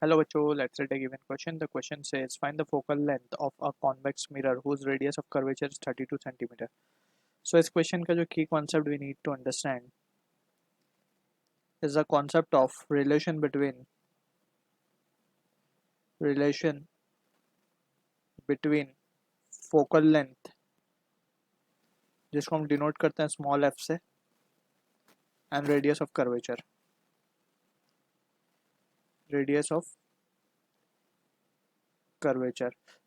Hello बच्चों, let's take a given question. The question says find the focal length of a convex mirror whose radius of curvature is 32 centimeter. So इस question का जो key concept we need to understand is the concept of relation between focal length, जिसको हम denote करते हैं small f से, and radius of curvature.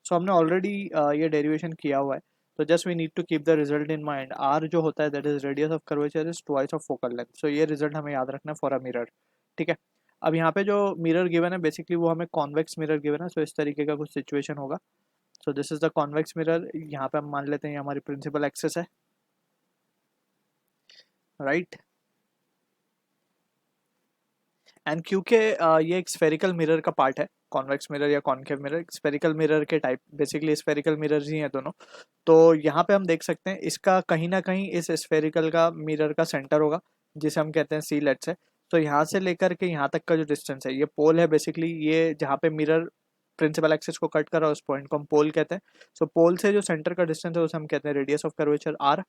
So हमने already ये derivation किया हुआ है, तो just we need to keep the result in mind. R जो होता है that is radius of curvature is twice of focal length. So ये result हमें याद रखना है for a mirror. ठीक है. अब यहाँ पे जो मिरर गिवन है बेसिकली वो हमें कॉन्वेक्स मिरर गिवन है. सो इस तरीके का कुछ सिचुएशन होगा. So this is the convex mirror. यहाँ पे हम मान लेते हैं ये हमारी प्रिंसिपल एक्सिस है, राइट. एंड क्योंकि ये एक स्फेरिकल मिरर का पार्ट है, कॉन्वेक्स मिरर या कॉन्केव मिरर, स्फेरिकल मिरर के टाइप, बेसिकली स्फेरिकल मिरर्स ही हैं दोनों. तो यहाँ पे हम देख सकते हैं इसका कहीं ना कहीं इस स्फेरिकल का मिरर का सेंटर होगा, जिसे हम कहते हैं सी लेट्स है. तो यहाँ से लेकर के यहाँ तक का जो डिस्टेंस है, ये पोल है बेसिकली, ये जहाँ पे मिरर प्रिंसिपल एक्सिस को कट कर रहा है उस पॉइंट को हम पोल कहते हैं. सो पोल से जो सेंटर का डिस्टेंस है उसे हम कहते हैं रेडियस ऑफ कर्वेचर आर.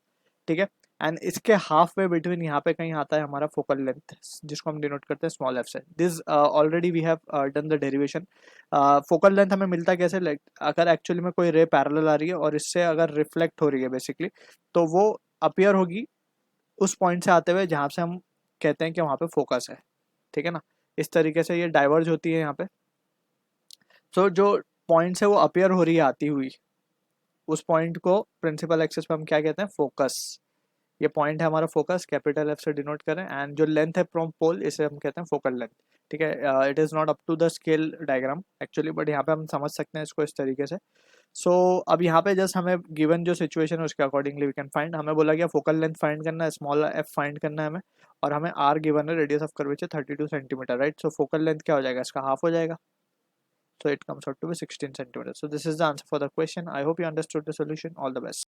ठीक है. एंड इसके हाफ वे बिटवीन यहाँ पे कहीं आता है हमारा फोकल लेंथ, जिसको हम डिनोट करते हैं स्मॉल एफ से. This already we have done the derivation. Focal length हमें मिलता कैसे, लाइक अगर एक्चुअली में कोई रे पैरेलल आ रही है और इससे अगर रिफ्लेक्ट हो रही है बेसिकली, तो वो अपीयर होगी उस पॉइंट से आते हुए जहाँ से हम कहते हैं कि वहाँ पे फोकस है. ठीक है ना. इस तरीके से ये डाइवर्ज होती है यहाँ पे. सो जो पॉइंट से वो अपीयर हो रही है आती हुई, उस पॉइंट को प्रिंसिपल एक्सिस पे हम क्या कहते हैं, फोकस. ये पॉइंट है हमारा फोकस, कैपिटल एफ से डिनोट करें. एंड जो लेंथ है फ्रॉम पोल, इसे हम कहते हैं फोकल लेंथ. ठीक है. It is not up to the scale diagram actually, but यहाँ पे हम समझ सकते हैं इसको इस तरीके से. सो अब यहाँ पे जस्ट हमें गिवन जो सिचुएशन है उसके अकॉर्डिंगली वी कैन फाइंड. हमें बोला गया फोकल लेंथ फाइंड करना है, स्मॉल एफ फाइंड करना है हमें, और हमें आर गिवन है, radius of curvature 32 centimetre, right. So focal length क्या हो जाएगा, इसका हाफ हो जाएगा. So it comes out to be 16 centimeters. So this is the answer for the question. I hope you understood the solution. All the best.